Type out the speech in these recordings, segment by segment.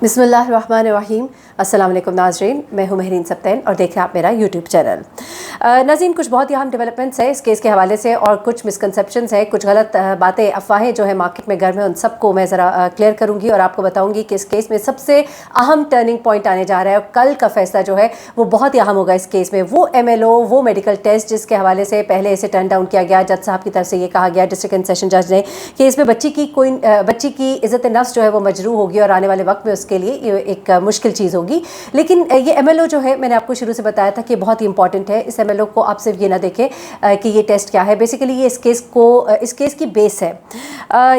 बिस्मिल्लाहिर्रहमानिर्रहीम। अस्सलाम वालेकुम नाज़रीन, मैं हूं महरीन सब्तैन और देख रहे हैं आप मेरा यूट्यूब चैनल। नाज़रीन, कुछ बहुत ही अहम डेवलपमेंट्स है इस केस के हवाले से और कुछ मिसकंसेप्शंस है, कुछ गलत बातें, अफवाहें जो है मार्केट में गर्म है, उन सबको मैं ज़रा क्लियर करूँगी और आपको बताऊँगी कि इस केस में सबसे अहम टर्निंग पॉइंट आने जा रहा है और कल का फैसला जो है वो बहुत ही अहम होगा इस केस में। वो MLO, वो मेडिकल टेस्ट जिसके हवाले से पहले इसे टर्न डाउन किया गया, जज साहब की तरफ से ये कहा गया, डिस्ट्रिक्ट एंड सेशन जज ने, कि इसमें बच्ची की इज़्ज़त नफ्स जो है वो मजरूह होगी और आने वाले वक्त में उसके लिए ये एक मुश्किल चीज़ होगी। लेकिन ये MLO जो है, मैंने आपको शुरू से बताया था कि बहुत ही इंपॉर्टेंट है। इस MLO को आप सिर्फ ये ना देखें कि ये टेस्ट क्या है, बेसिकली ये इस केस की बेस है।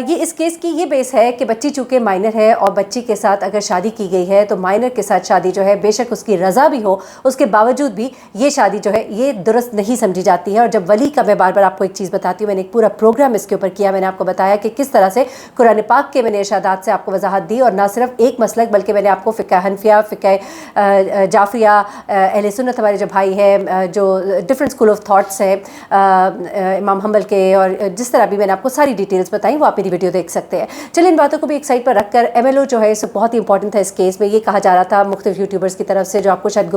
ये इस केस की ये बेस है कि बच्ची चूँकि माइनर है और बच्ची के साथ अगर शादी की गई है तो माइनर के साथ शादी जो है, बेशक उसकी रज़ा भी हो, उसके बावजूद भी ये शादी जो है ये दुरुस्त नहीं समझी जाती है। और जब वली का, मैं बार बार आपको एक चीज़ बताती हूँ, मैंने एक पूरा प्रोग्राम इसके ऊपर किया, मैंने आपको बताया कि किस तरह से कुरान पाक के मैंने इरशादात से आपको वजाहत दी, और ना सिर्फ एक मसलक बल्कि मैंने आपको फ़िक़्ह हनफिया, फ़िक़्ह जाफ़रिया, अहले सुन्नत हमारे जो भाई हैं, जो डिफरेंट स्कूल ऑफ थॉट्स हैं, इमाम हम्बल के, और जिस तरह भी मैंने आपको सारी डिटेल्स बताई वो आप मेरी वीडियो देख सकते हैं। चलिए, इन बातों को भी एक साइड पर रखकर MLO जो है इस बहुत ही इंपॉर्टेंट था इस केस में। ये कहा जा रहा था मुख्तलिफ यूट्यूबर्स की तरफ से, जो आपको शायद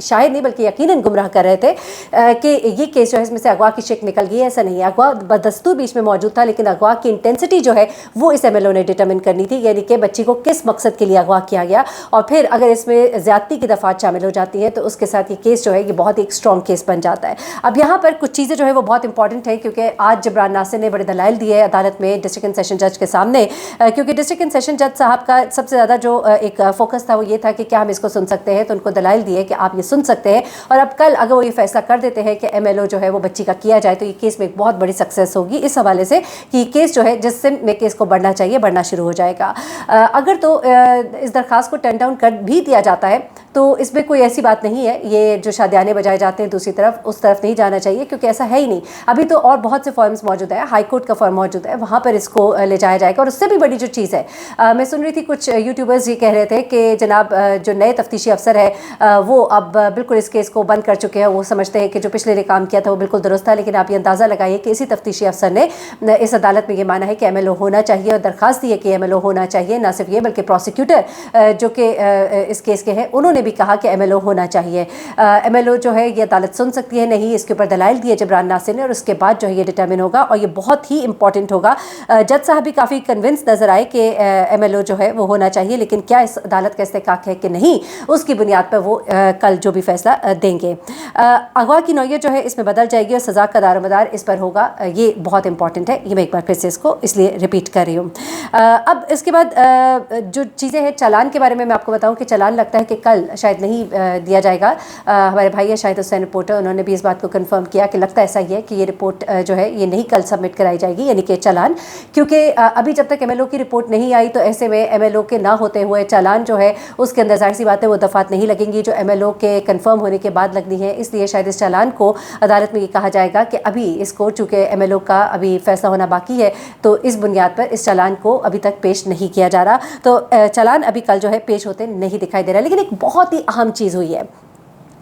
शायद नहीं बल्कि यकीनन गुमराह कर रहे थे, कि ये केस जो है इसमें से अगवा की शिक निकल गई है। ऐसा नहीं है, अगवा बदस्तूर बीच में मौजूद था, लेकिन अगवा की इंटेंसिटी जो है वो इस MLO ने डिटरमिन करनी थी, यानी कि बच्ची को किस मकसद के लिए अगवा किया गया, और फिर अगर इसमें ज़्यादती की दफ़ात शामिल हो जाती हैं तो उसके साथ ये केस जो है ये बहुत एक स्ट्रॉन्ग केस बन जाता है। अब यहाँ पर कुछ चीज़ें जो है वो बहुत इंपॉर्टेंट है, क्योंकि आज जबरान नासिर ने बड़े दलाइल दिए है अदालत में डिस्ट्रिक्ट एंड सेशन जज के सामने, क्योंकि डिस्ट्रिक्ट एंड सेशन जज साहब का सबसे ज़्यादा जो एक फोकस था वो ये था कि क्या हम इसको सुन सकते हैं, तो उनको दलाइल दिए कि आप ये सुन सकते हैं, और अब कल अगर वो ये फैसला कर देते हैं कि MLO जो है वो बच्ची का किया जाए तो ये केस में एक बहुत बड़ी सक्सेस होगी, इस हवाले से कि केस जो है जिस सिम में केस को बढ़ना चाहिए बढ़ना शुरू हो जाएगा। अगर तो इस दरख्वास्त को टर्न डाउन कर भी दिया जाता है तो इसमें कोई ऐसी बात नहीं है, ये जो शादियाने बजाए जाते हैं दूसरी तरफ, उस तरफ नहीं जाना चाहिए, क्योंकि ऐसा है ही नहीं। अभी तो और बहुत से फॉर्म्स मौजूद है, हाई कोर्ट का फॉर्म मौजूद है, वहाँ पर इसको ले जाया जाएगा। और उससे भी बड़ी जो चीज़ है, मैं सुन रही थी कुछ यूट्यूबर्स ये कह रहे थे कि जनाब जो नए तफ्तीशी अफसर है वो अब बिल्कुल इस केस को बंद कर चुके हैं, वो समझते हैं कि जो पिछले ने काम किया था वो बिल्कुल दुरुस्त था। लेकिन आप ये अंदाज़ा लगाइए कि इसी तफ्तीशी अफसर ने इस अदालत में ये माना है कि MLO होना चाहिए और दरख्वास्त दी है कि MLO होना चाहिए। ना सिर्फ ये बल्कि प्रोसिक्यूटर जो कि इस केस के हैं उन्होंने भी कहा कि MLO होना चाहिए। MLO जो है ये अदालत सुन सकती है नहीं, इसके ऊपर दलाइल दिए जबरान नासिर ने, और उसके बाद जो है ये डिटर्मिन होगा, और ये बहुत ही इंपॉर्टेंट होगा। जज साहब भी काफ़ी कन्विंस नज़र आए कि MLO जो है वो होना चाहिए, लेकिन क्या इस अदालत का इस्तेकाक है कि नहीं, उसकी बुनियाद पर वो कल जो भी फैसला देंगे। अगवा की नौयत जो है इसमें बदल जाएगी और सज़ा का दारोमदार इस पर होगा, ये बहुत इंपॉर्टेंट है। ये मैं एक बार फिर से इसको इसलिए रिपीट कर रही हूँ। अब इसके बाद जो चीज़ें हैं चालान के बारे में मैं आपको बताऊँ कि चालान लगता है कि कल शायद नहीं दिया जाएगा। हमारे भाई है शाहिद हुसैन रिपोर्टर, उन्होंने भी इस बात को कंफर्म किया कि लगता ऐसा ही है कि ये रिपोर्ट जो है ये नहीं कल सबमिट कराई जाएगी, यानी कि चालान, क्योंकि अभी जब तक MLO की रिपोर्ट नहीं आई तो ऐसे में MLO के ना होते हुए चालान जो है उसके अंदर जाहिर सी बात है वो दफ़ात नहीं लगेंगी जो MLO के कंफर्म होने के बाद लगनी है। इसलिए शायद इस चालान को अदालत में ये कहा जाएगा कि अभी इसको चूँकि MLO का अभी फैसला होना बाकी है तो इस बुनियाद पर इस चालान को अभी तक पेश नहीं किया जा रहा, तो चालान अभी कल जो है पेश होते नहीं दिखाई दे रहा। लेकिन एक बहुत ही अहम चीज़ हुई है,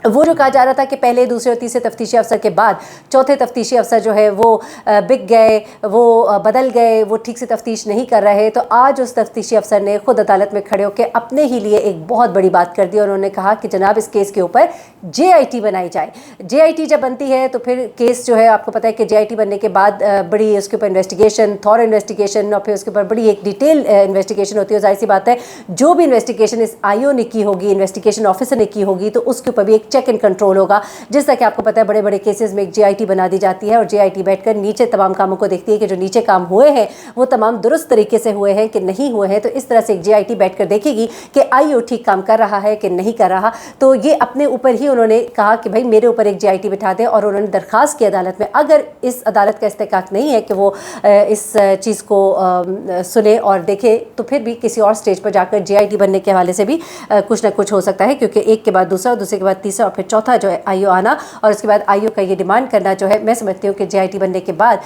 वो जो कहा जा रहा था कि पहले दूसरे और तीसरे तफ्तीशी अफसर के बाद चौथे तफ्तीशी अफसर जो है वो बिक गए, वो बदल गए, वो ठीक से तफ्तीश नहीं कर रहे, तो आज उस तफ्तीशी अफसर ने खुद अदालत में खड़े होकर अपने ही लिए एक बहुत बड़ी बात कर दी और उन्होंने कहा कि जनाब इस केस के ऊपर JIT बनाई जाए। JIT जब बनती है तो फिर केस जो है, आपको पता है कि JIT बनने के बाद बड़ी उसके ऊपर इन्वेस्टिगेशन, थॉर इन्वेस्टिगेशन, और फिर उसके ऊपर बड़ी एक डिटेल इन्वेस्टिगेशन होती है। जाहिर सी बात है जो भी इन्वेस्टिगेशन इस IO ने की होगी, इन्वेस्टिगेशन ऑफिसर ने की होगी, तो उसके ऊपर भी एक चेक एंड कंट्रोल होगा। जिस तरह कि आपको पता है बड़े बड़े केसेस में एक JIT बना दी जाती है और JIT बैठकर नीचे तमाम कामों को देखती है कि जो नीचे काम हुए हैं वो तमाम दुरुस्त तरीके से हुए हैं कि नहीं हुए हैं। तो इस तरह से एक JIT बैठकर देखेगी कि IO ठीक काम कर रहा है कि नहीं कर रहा। तो ये अपने ऊपर ही उन्होंने कहा कि भाई मेरे ऊपर एक JIT बिठा दे, और उन्होंने दरख्वास्त की अदालत में, अगर इस अदालत का इस्तेकाक नहीं है कि वो इस चीज़ को सुने और देखे, तो फिर भी किसी और स्टेज पर जाकर JIT बनने के हवाले से भी कुछ ना कुछ हो सकता है, क्योंकि एक के बाद दूसरा और दूसरे के बाद तीसरा से, और फिर चौथा जो है आईओ आना, और उसके बाद आईओ का ये डिमांड करना जो है, मैं समझती हूँ कि जेआईटी बनने के बाद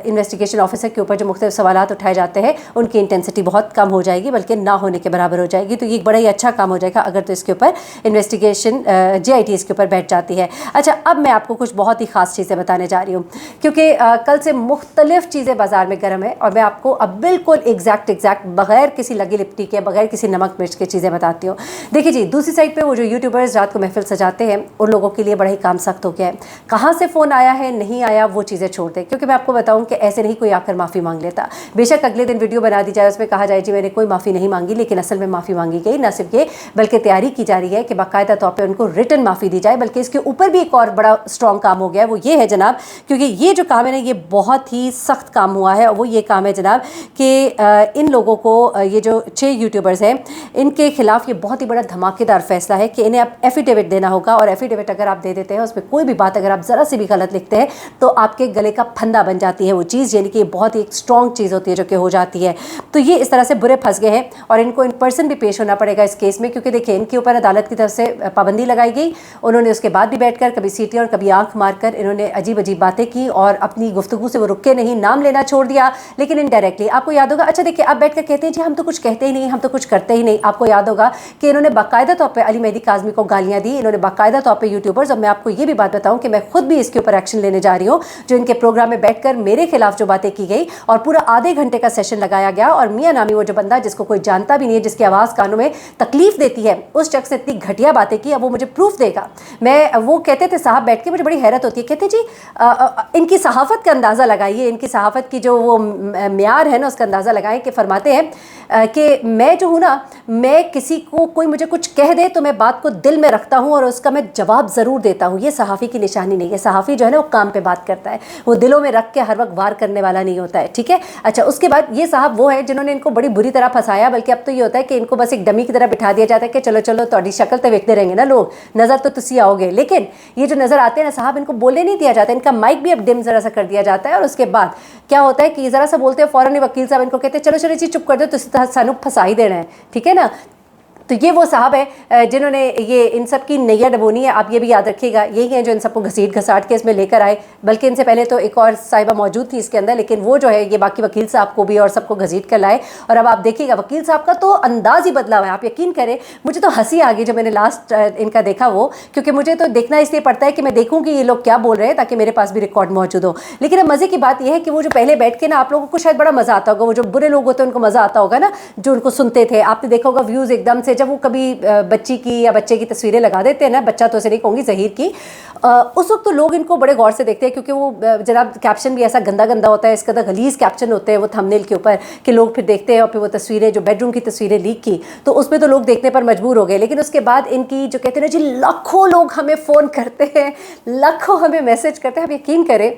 इन्वेस्टिगेशन ऑफिसर के ऊपर जो मुख्तलिफ सवालात उठाए जाते हैं उनकी इंटेंसिटी बहुत कम हो जाएगी, बल्कि ना होने के बराबर हो जाएगी। तो ये एक बड़ा ही अच्छा काम हो जाएगा अगर तो इसके ऊपर इन्वेस्टिगेशन जेआईटी इसके ऊपर बैठ जाती है। अच्छा, अब मैं आपको कुछ बहुत ही ख़ास चीज़ें बताने जा रही हूँ, क्योंकि कल से मुख्तलिफ चीज़ें बाज़ार में गर्म है, और मैं आपको अब बिल्कुल एग्जैक्ट बगैर किसी लगी लिपटी के, बगैर किसी नमक मिर्च की चीज़ें बताती हूँ। देखिए जी, दूसरी साइड पे वो जो यूट्यूबर्स रात को महफिल सजाते हैं, उन लोगों के लिए बड़ा ही काम सख्त हो गया है। कहाँ से फ़ोन आया है, नहीं आया, वो चीज़ें छोड़ दें, क्योंकि मैं आपको बताऊँ कि ऐसे नहीं कोई आकर माफ़ी मांग लेता। बेशक अगले दिन वीडियो बना दी जाए, उसमें कहा जाए जी मैंने कोई माफ़ी नहीं मांगी, लेकिन असल में माफ़ी मांगी गई। न सिर्फ ये, बल्कि तैयारी की जा रही है कि बाकायदा तौर पर उनको रिटन माफ़ी दी जाए। बल्कि इसके ऊपर भी एक और बड़ा स्ट्रॉन्ग काम हो गया है, वो ये है जनाब, क्योंकि ये जो काम है ना, ये बहुत ही सख्त काम हुआ है, और वो ये काम है जनाब कि इन लोगों को, ये जो 6 यूट्यूबर्स हैं, इनके खिलाफ ये बहुत ही बड़ा धमाकेदार फैसला है कि इन्हें अब एफिडेविट देना होगा। और एफिडेविट अगर आप दे देते हैं, उसमें कोई भी बात अगर आप ज़रा सी भी गलत लिखते हैं, तो आपके गले का फंदा बन जाती है वो चीज़, यानी कि बहुत ही एक स्ट्रॉन्ग चीज़ होती है जो कि हो जाती है। तो ये इस तरह से बुरे फंस गए हैं, और इनको इन पर्सन भी पेश होना पड़ेगा इस केस में, क्योंकि देखिए इनके ऊपर अदालत की तरफ से पाबंदी लगाई गई। उन्होंने उसके बाद भी बैठकर कभी सीटी और कभी आंख मारकर इन्होंने अजीब अजीब बातें की, और अपनी गुफ्तगू से वो रुके नहीं, नाम लेना छोड़ दिया, लेकिन इनडायरेक्टली। आपको याद होगा, अच्छा देखिए, आप बैठकर कहते हैं जी हम तो कुछ कहते ही नहीं, हम तो कुछ करते ही नहीं। आपको याद होगा कि इन्होंने बाकायदा तौर पर अली मेहदी काज़मी को गालियाँ दी, इन्होंने बाकायदा तौर पर यूट्यूबर्स, और मैं आपको ये भी बात बताऊँ कि मैं खुद भी इसके ऊपर एक्शन लेने जा रही हूँ, जो इनके प्रोग्राम में बैठकर मेरे खिलाफ जो बातें की गई, और पूरा आधे घंटे का सेशन लगाया गया, और मियां नामी वो जो बंदा जिसको कोई जानता भी नहीं है, जिसकी आवाज़ कानों में तकलीफ देती है, उस शख्स से इतनी घटिया बातें की। अब वो मुझे प्रूफ देगा। मैं वो कहते थे साहब बैठ के, मुझे बड़ी हैरत होती है, कहते जी इनकी सहाफ़त का अंदाज़ा लगाइए, इनकी सहाफ़त की जो वो म्यार है ना, उसका अंदाज़ा लगाएं। कि फरमाते हैं कि मैं जो हूँ ना, मैं किसी को कोई मुझे कुछ कह दे तो मैं बात को दिल में रखता हूँ, और उसका मैं जवाब ज़रूर देता हूँ। ये सहाफ़ी की निशानी नहीं है। सहाफ़ी जो है ना, वो काम पे बात करता है, वो दिलों में रख के हर वक्त वार करने वाला नहीं होता है, ठीक है। अच्छा, उसके बाद ये साहब वो है जिन्होंने इनको बड़ी बुरी तरह फंसाया, बल्कि अब तो ये होता है कि इनको बस एक डमी की तरह बिठा दिया जाता है कि चलो चलो तो शक्ल तो देखते रहेंगे ना लोग, नज़र तो तुसी आओगे। लेकिन ये जो नज़र आते हैं ना साहब, इनको बोलने नहीं दिया जाता, इनका माइक भी अब डिम ज़रा सा कर दिया जाता है। और उसके बाद क्या होता है कि ज़रा सा बोलते हैं, फ़ौरन ही वकील साहब इनको कहते हैं चलो चलो जी चुप कर दो, तुसी सानू फंसा ही देना है, ठीक है ना। तो ये वो साहब है जिन्होंने ये इन सब की नैया डबोनी है। आप ये भी याद रखिएगा, यही हैं जो इन सबको घसीट घसाट के इसमें लेकर आए। बल्कि इनसे पहले तो एक और साहिबा मौजूद थी इसके अंदर, लेकिन वो जो है ये बाकी वकील साहब को भी और सबको घसीट कर लाए। और अब आप देखिएगा वकील साहब का तो अंदाज़ ही बदला हुआ है। आप यकीन करें, मुझे तो हंसी आ गई जब मैंने लास्ट इनका देखा वो, क्योंकि मुझे तो देखना इसलिए पड़ता है कि मैं देखूँ कि ये लोग क्या बोल रहे हैं, ताकि मेरे पास भी रिकॉर्ड मौजूद हो। लेकिन अब मज़े की बात यह है कि वो जो पहले बैठ के ना, आप लोगों को शायद बड़ा मज़ा आता होगा, वो जो बुरे लोग होते हैं उनको मज़ा आता होगा ना, जो उनको सुनते थे। आपने देखा होगा व्यूज़ एकदम से, जब वो कभी बच्ची की या बच्चे की तस्वीरें लगा देते हैं ना, बच्चा तो उसे नहीं कहूँगी, ज़हीर की, उस वक्त तो लोग इनको बड़े गौर से देखते हैं, क्योंकि वो जनाब कैप्शन भी ऐसा गंदा गंदा होता है, इस कदर गलीज़ कैप्शन होते हैं वो थंबनेल के ऊपर, कि लोग फिर देखते हैं। और फिर वो तस्वीरें जो बेडरूम की तस्वीरें लीक की, तो उसमें तो लोग देखने पर मजबूर हो गए। लेकिन उसके बाद इनकी जो कहते हैं ना जी, लाखों लोग हमें फ़ोन करते हैं, लाखों हमें मैसेज करते हैं। आप यकीन करें,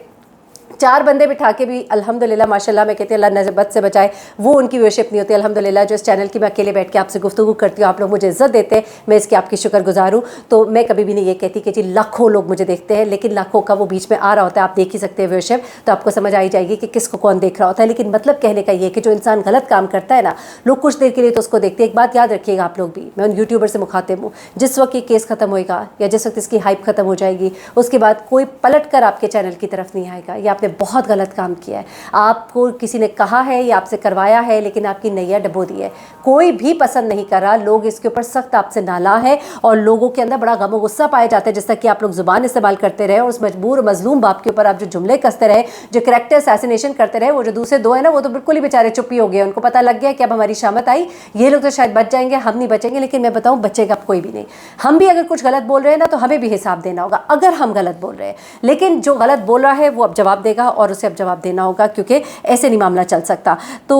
4 बंदे बिठा के भी अल्हम्दुलिल्लाह माशाल्लाह, मैं कहती हूँ अल्लाह नज़बत से बचाए, वो उनकी व्यूअरशिप नहीं होती। अल्हम्दुलिल्लाह जो इस चैनल की मैं अकेले बैठ के आपसे गुफ्तगू करती हूँ, आप लोग मुझे इज़्ज़त देते हैं, मैं इसकी आपकी शुक्रगुजार हूँ। तो मैं कभी भी नहीं ये कहती कि जी लाखों लोग मुझे देखते हैं, लेकिन लाखों का वो बीच में आ रहा होता है। आप देख ही सकते हैं व्यूअरशिप, तो आपको समझ आई जाएगी कि किसको कौन देख रहा होता है। लेकिन मतलब कहने का ये कि जो इंसान गलत काम करता है ना, लोग कुछ देर के लिए तो उसको देखते हैं। एक बात याद रखिएगा आप लोग भी, मैं उन यूट्यूबर से मुखातिब हूँ, जिस वक्त ये केस ख़त्म होएगा या जिस वक्त इसकी हाइप ख़त्म हो जाएगी, उसके बाद कोई पलट कर आपके चैनल की तरफ नहीं आएगा। ये आपने बहुत गलत काम किया है। आपको किसी ने कहा है या आपसे करवाया है, लेकिन आपकी नैया डबो दी है, कोई भी पसंद नहीं कर रहा। लोग इसके ऊपर सख्त आपसे नाला है, और लोगों के अंदर बड़ा गम और गुस्सा पाया जाता है, जिस तक कि आप लोग ज़ुबान इस्तेमाल करते रहे, और उस मजबूर मजलूम बाप के ऊपर आप जो जुमले कसते रहे, जो करैक्टर असैसिनेशन करते रहे। वो जो दूसरे 2 हैं ना, वो तो बिल्कुल ही बेचारे चुप ही हो गए, उनको पता लग गया कि अब हमारी शामत आई, ये लोग तो शायद बच जाएंगे, हम नहीं बचेंगे। लेकिन मैं बताऊँ, बचेगा अब कोई भी नहीं। हम भी अगर कुछ गलत बोल रहे हैं ना, तो हमें भी हिसाब देना होगा अगर हम गलत बोल रहे हैं। लेकिन जो गलत बोल रहा है वो अब जवाब देगा, और उसे अब जवाब देना होगा, क्योंकि ऐसे नहीं मामला चल सकता। तो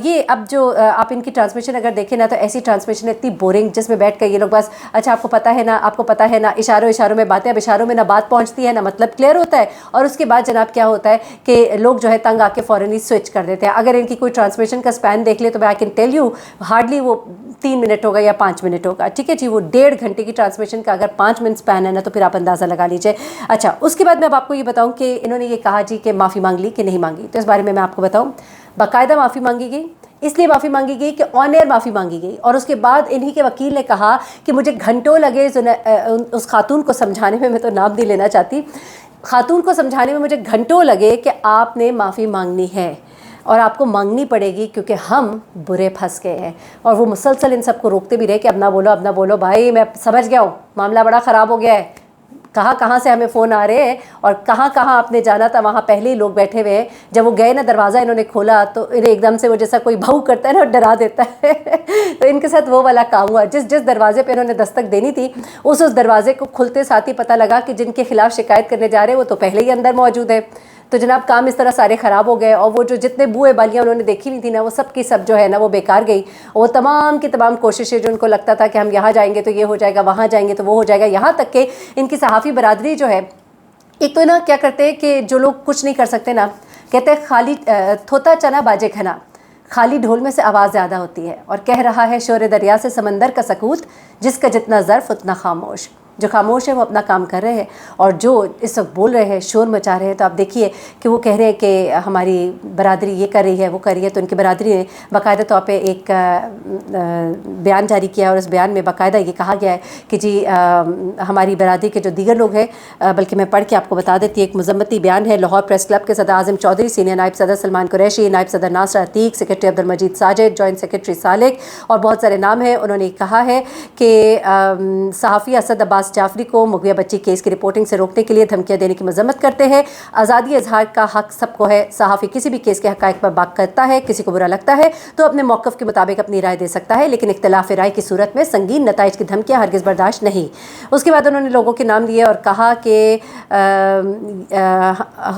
ये अब जो आप इनकी ट्रांसमिशन अगर देखें ना, तो ऐसी ट्रांसमिशन इतनी बोरिंग, जिसमें बैठ कर ये लोग बस अच्छा आपको पता है ना, आपको पता है ना, इशारों इशारों में बातें। अब इशारों में ना बात पहुंचती है ना मतलब क्लियर होता है, और उसके बाद जनाब क्या होता है कि लोग जो है तंग आके फ़ौरन ही स्विच कर देते हैं। अगर इनकी कोई ट्रांसमिशन का स्पैन देख ले, तो I can tell you hardly वो 3 मिनट होगा या 5 मिनट होगा, ठीक है जी। वो 1.5 घंटे की ट्रांसमिशन का अगर 5 मिनट स्पैन है ना, तो फिर आप अंदाज़ा लगा लीजिए। अच्छा, उसके बाद मैं अब आपको ये बताऊँ कि इन्होंने ये कहा जी कि माफ़ी मांग ली कि नहीं मांगी। तो इस बारे में मैं आपको बताऊँ, बाकायदा माफ़ी मांगी गई। اس لیے معافی مانگی گئی کہ آن ایئر معافی مانگی گئی، اور اس کے بعد انہی کے وکیل نے کہا کہ مجھے گھنٹوں لگے اس خاتون کو سمجھانے میں تو نام نہیں لینا چاہتی، خاتون کو سمجھانے میں مجھے گھنٹوں لگے کہ آپ نے معافی مانگنی ہے اور آپ کو مانگنی پڑے گی کیونکہ ہم برے پھنس گئے ہیں۔ اور وہ مسلسل ان سب کو روکتے بھی رہے کہ اب نہ بولو، اب نہ بولو، بھائی میں سمجھ گیا ہوں معاملہ بڑا خراب ہو گیا ہے، کہاں سے ہمیں فون آ رہے ہیں اور کہاں آپ نے جانا تھا، وہاں پہلے ہی لوگ بیٹھے ہوئے ہیں۔ جب وہ گئے نا، دروازہ انہوں نے کھولا تو انہیں ایک دم سے وہ جیسا کوئی بھاؤ کرتا ہے نا، ڈرا دیتا ہے تو ان کے ساتھ وہ والا کام ہوا۔ جس دروازے پہ انہوں نے دستک دینی تھی، اس دروازے کو کھلتے ساتھ ہی پتہ لگا کہ جن کے خلاف شکایت کرنے جا رہے ہیں وہ تو پہلے ہی اندر موجود ہے۔ تو جناب کام اس طرح سارے خراب ہو گئے، اور وہ جو جتنے بوئے بالیاں انہوں نے دیکھی ہوئی تھی نا، وہ سب کی سب جو ہے نا وہ بیکار گئی۔ وہ تمام کی تمام کوششیں جو ان کو لگتا تھا کہ ہم یہاں جائیں گے تو یہ ہو جائے گا، وہاں جائیں گے تو وہ ہو جائے گا، یہاں تک کہ ان کی صحافی برادری جو ہے، ایک تو نا کیا کرتے ہیں کہ جو لوگ کچھ نہیں کر سکتے نا، کہتے ہیں خالی تھوتا چنا باجے کھنا، خالی ڈھول میں سے آواز زیادہ ہوتی ہے، اور کہہ رہا ہے شور دریا سے سمندر کا سکوت، جس کا جتنا ظرف اتنا خاموش۔ جو خاموش ہے وہ اپنا کام کر رہے ہیں، اور جو اس وقت بول رہے ہیں، شور مچا رہے ہیں، تو آپ دیکھیے کہ وہ کہہ رہے ہیں کہ ہماری برادری یہ کر رہی ہے، وہ کر رہی ہے۔ تو ان کی برادری نے باقاعدہ طور پہ ایک بیان جاری کیا، اور اس بیان میں باقاعدہ یہ کہا گیا ہے کہ جی ہماری برادری کے جو دیگر لوگ ہیں، بلکہ میں پڑھ کے آپ کو بتا دیتی، ایک مذمتی بیان ہے۔ لاہور پریس کلب کے صدر اعظم چودھری، سینئر نائب صدر سلمان قریشی، نائب صدر Nasir Atiq, secretary Abdul Majid Sajid, joint secretary Salik اور بہت سارے نام ہیں۔ انہوں نے کہا ہے کہ صحافی اسد عباس جعفری کو مغویہ بچی کیس کی رپورٹنگ سے روکنے کے لیے دھمکیاں دینے کی مذمت کرتے ہیں۔ آزادی اظہار کا حق سب کو ہے، صحافی کسی بھی کیس کے حقائق پر بات کرتا ہے، کسی کو برا لگتا ہے تو اپنے موقف کے مطابق اپنی رائے دے سکتا ہے، لیکن اختلاف رائے کی صورت میں سنگین نتائج کی دھمکیاں ہرگز برداشت نہیں۔ اس کے بعد انہوں نے لوگوں کے نام لیے اور کہا کہ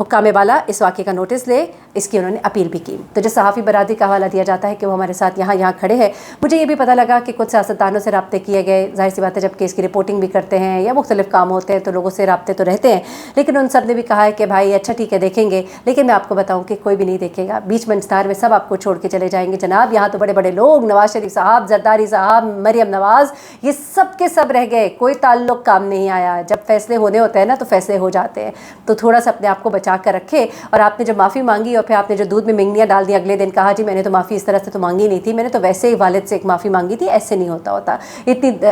حکام بالا اس واقعے کا نوٹس لے، اس کی انہوں نے اپیل بھی کی۔ تو جس صحافی برادری کا حوالہ دیا جاتا ہے کہ وہ ہمارے ساتھ یہاں کھڑے ہیں، مجھے یہ بھی پتہ لگا کہ کچھ سیاستدانوں سے رابطے کیے گئے۔ ظاہر سی بات ہے جب کیس کی رپورٹنگ بھی کرتے ہیں یا مختلف کام ہوتے ہیں تو لوگوں سے رابطے تو رہتے ہیں، لیکن ان سب نے بھی کہا ہے کہ بھائی اچھا ٹھیک ہے دیکھیں گے، لیکن میں آپ کو بتاؤں کہ کوئی بھی نہیں دیکھے گا۔ بیچ منچتار میں سب آپ کو چھوڑ کے چلے جائیں گے جناب۔ یہاں تو بڑے بڑے لوگ، نواز شریف صاحب، زرداری صاحب، مریم نواز، یہ سب کے سب رہ گئے، کوئی تعلق کام نہیں آیا۔ جب فیصلے ہونے ہوتے ہیں نا تو فیصلے ہو جاتے ہیں، تو تھوڑا سا اپنے آپ کو بچا کر رکھے۔ اور آپ نے جب معافی مانگی اور پھر آپ نے جو دودھ میں منگنیاں ڈال دی، اگلے دن کہا جی میں نے تو معافی اس طرح سے تو مانگی نہیں تھی، میں نے تو ویسے ہی والد سے ایک معافی مانگی تھی، ایسے نہیں ہوتا۔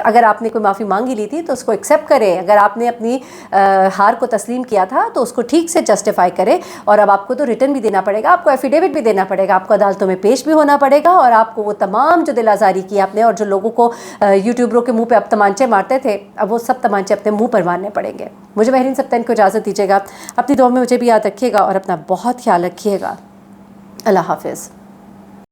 اگر آپ نے کوئی معافی مانگی لی تھی تو اس کو ایکسیپٹ کرے۔ اگر آپ نے اپنی ہار کو تسلیم کیا تھا تو اس کو ٹھیک سے جسٹیفائی کرے، اور اب آپ کو تو ریٹرن بھی دینا پڑے گا، آپ کو ایفیڈیوٹ بھی دینا پڑے گا، آپ کو عدالتوں میں پیش بھی ہونا پڑے گا، اور آپ کو وہ تمام جو دل آزاری کی آپ نے اور جو لوگوں کو یوٹیوبروں کے منہ پہ اب تمانچے مارتے تھے، اب وہ سب تمانچے اپنے منہ پر مارنے پڑیں گے۔ مجھے مہرین سبتین کو اجازت دیجیے گا، اپنی دعا میں مجھے بھی یاد رکھیے گا اور اپنا بہت خیال رکھیے گا۔ اللہ حافظ۔